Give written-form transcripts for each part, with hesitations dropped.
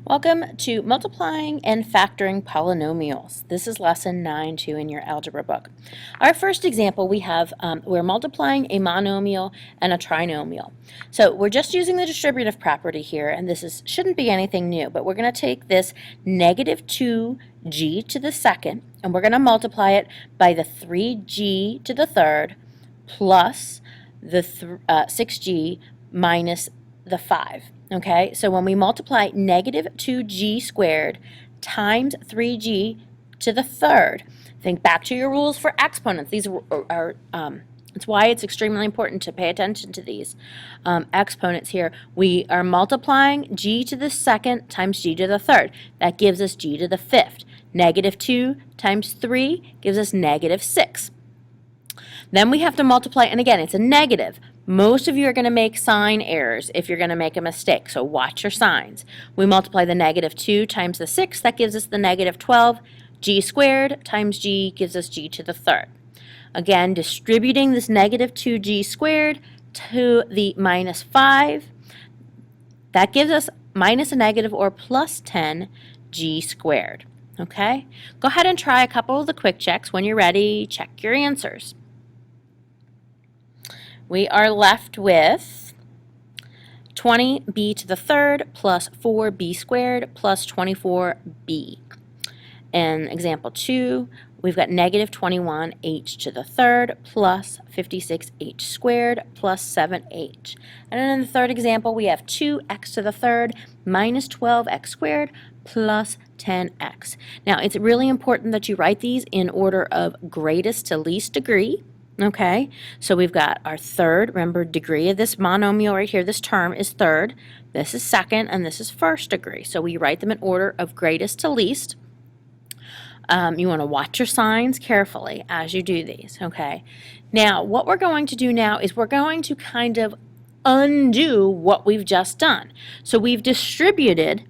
Welcome to Multiplying and Factoring Polynomials. This is lesson 9-2 in your algebra book. Our first example, we're multiplying a monomial and a trinomial. So we're just using the distributive property here, and shouldn't be anything new, but we're going to take this negative 2g to the second, and we're going to multiply it by the 3g to the third plus the 6g minus the 5. Okay, so when we multiply negative 2g squared times 3g to the third, think back to your rules for exponents. These are it's why it's extremely important to pay attention to these exponents here. We are multiplying g to the second times g to the third. That gives us g to the fifth. Negative 2 times 3 gives us negative 6. Then we have to multiply, and again, it's a negative. Most of you are going to make sign errors if you're going to make a mistake, so watch your signs. We multiply the negative 2 times the 6, that gives us the negative 12. G squared times g gives us g to the third. Again, distributing this negative 2g squared to the minus 5, that gives us minus a negative or plus 10g squared. Okay? Go ahead and try a couple of the quick checks. When you're ready, check your answers. We are left with 20b to the third plus 4b squared plus 24b. In example 2, we've got negative 21h to the third plus 56h squared plus 7h. And then in the third example, we have 2x to the third minus 12x squared plus 10x. Now, it's really important that you write these in order of greatest to least degree. Okay, so we've got our third, remember degree of this monomial right here, this term is third, this is second, and this is first degree. So we write them in order of greatest to least. You want to watch your signs carefully as you do these, okay? Now, what we're going to do now is we're going to kind of undo what we've just done. So we've distributed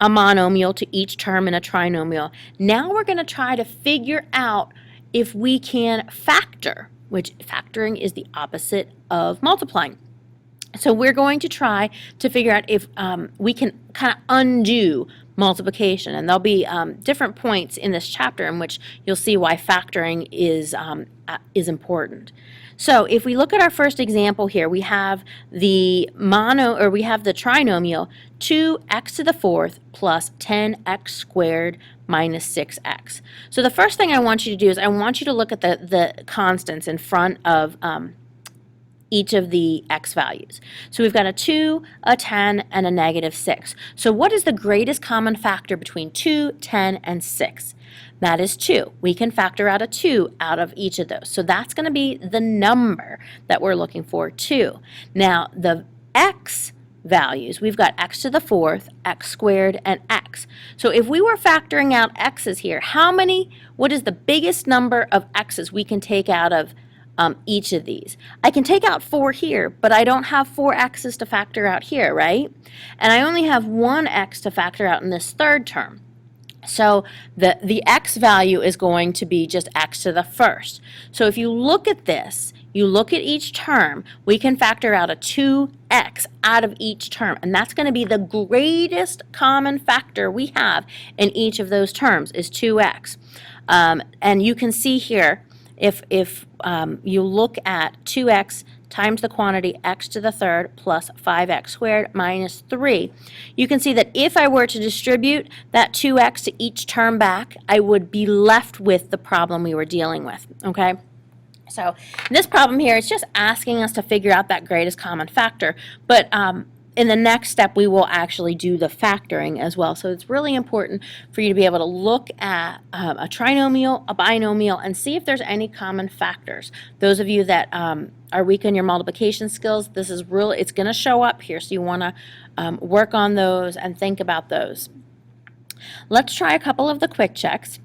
a monomial to each term in a trinomial. Now we're going to try to figure out if we can factor, which factoring is the opposite of multiplying. So we're going to try to figure out if we can kind of undo multiplication, and there'll be different points in this chapter in which you'll see why factoring is important. So if we look at our first example here, we have the trinomial 2x to the fourth plus 10x squared minus 6x. So the first thing I want you to do is I want you to look at the constants in front of each of the x values. So we've got a 2, a 10, and a negative 6. So what is the greatest common factor between 2, 10, and 6? That is 2. We can factor out a 2 out of each of those. So that's going to be the number that we're looking for, 2. Now, the x values, we've got x to the fourth, x squared, and x. So if we were factoring out x's here, what is the biggest number of x's we can take out of each of these? I can take out 4 here, but I don't have 4 x's to factor out here, right? And I only have 1 x to factor out in this third term. So the x value is going to be just x to the first. So if you look at this, you look at each term, we can factor out a 2x out of each term, and that's going to be the greatest common factor we have in each of those terms is 2x. And you can see here, if you look at 2x times the quantity x to the third plus 5x squared minus 3, you can see that if I were to distribute that 2x to each term back, I would be left with the problem we were dealing with, okay? So this problem here is just asking us to figure out that greatest common factor, but in the next step we will actually do the factoring as well. So it's really important for you to be able to look at a trinomial, a binomial, and see if there's any common factors. Those of you that are weak in your multiplication skills, it's going to show up here, so you want to work on those and think about those. Let's try a couple of the quick checks.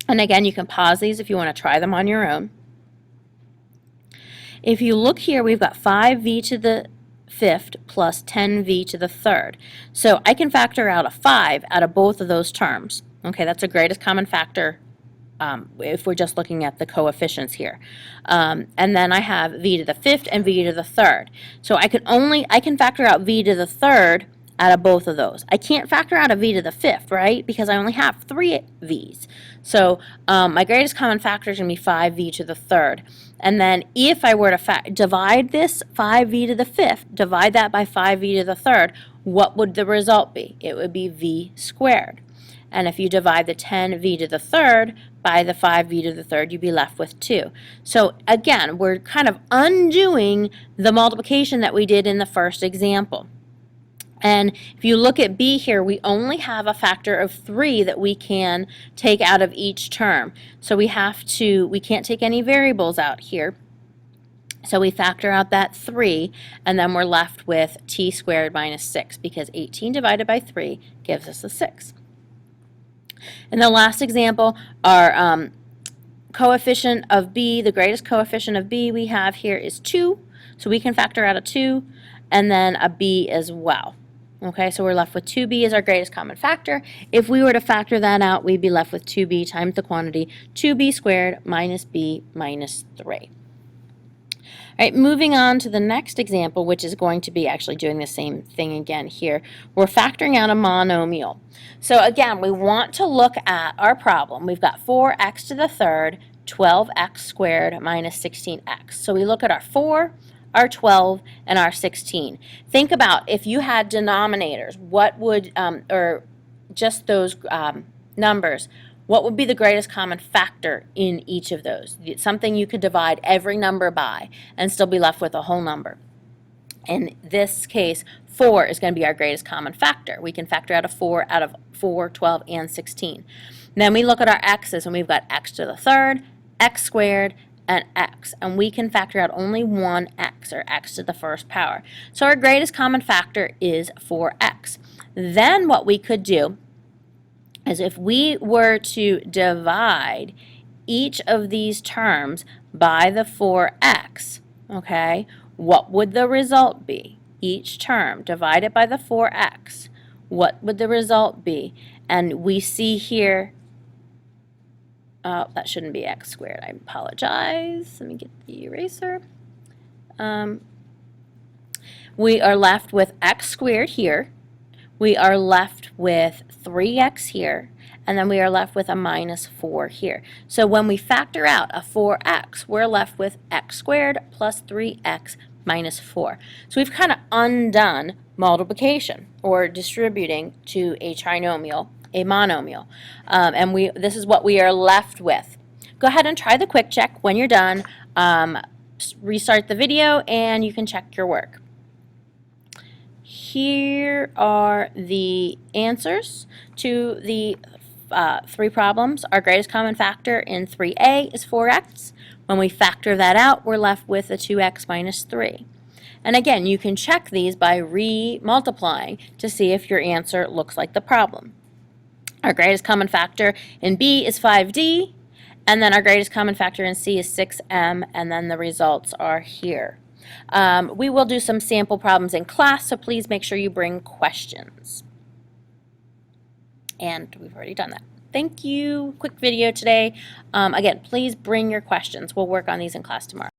And again, you can pause these if you want to try them on your own. If you look here, we've got 5v to the fifth plus 10v to the third. So I can factor out a 5 out of both of those terms. Okay, that's the greatest common factor if we're just looking at the coefficients here. And then I have v to the fifth and v to the third. So I can factor out v to the third out of both of those. I can't factor out a v to the fifth, right? Because I only have 3 v's. So my greatest common factor is going to be 5v to the third. And then if I were to divide this 5v to the fifth, divide that by 5v to the third, what would the result be? It would be v squared. And if you divide the 10v to the third by the 5v to the third, you'd be left with 2. So again, we're kind of undoing the multiplication that we did in the first example. And if you look at b here, we only have a factor of 3 that we can take out of each term. So we can't take any variables out here. So we factor out that 3, and then we're left with t squared minus 6, because 18 divided by 3 gives us a 6. In the last example, our coefficient of b, the greatest coefficient of b we have here is 2. So we can factor out a 2, and then a b as well. Okay, so we're left with 2b as our greatest common factor. If we were to factor that out, we'd be left with 2b times the quantity, 2b squared minus b minus 3. All right, moving on to the next example, which is going to be actually doing the same thing again here. We're factoring out a monomial. So again, we want to look at our problem. We've got 4x to the third, 12x squared minus 16x. So we look at our 4, our 12, and our 16. Think about if you had denominators, what would, or just those numbers, what would be the greatest common factor in each of those? It's something you could divide every number by and still be left with a whole number. In this case, 4 is going to be our greatest common factor. We can factor out a 4 out of 4, 12, and 16. Then we look at our x's, and we've got x to the third, x squared, and x, and we can factor out only one x, or x to the first power. So our greatest common factor is 4x. Then what we could do is if we were to divide each of these terms by the 4x, okay, what would the result be? Each term divided by the 4x, what would the result be? And we see here, that shouldn't be x squared. I apologize. Let me get the eraser. We are left with x squared here. We are left with 3x here. And then we are left with a minus 4 here. So when we factor out a 4x, we're left with x squared plus 3x minus 4. So we've kind of undone multiplication, or distributing to a trinomial, a monomial. And this is what we are left with. Go ahead and try the quick check. When you're done, restart the video and you can check your work. Here are the answers to the 3 problems. Our greatest common factor in 3a is 4x. When we factor that out, we're left with a 2x minus 3. And again, you can check these by re-multiplying to see if your answer looks like the problem. Our greatest common factor in B is 5D, and then our greatest common factor in C is 6M, and then the results are here. We will do some sample problems in class, so please make sure you bring questions. And we've already done that. Thank you. Quick video today. Again, please bring your questions. We'll work on these in class tomorrow.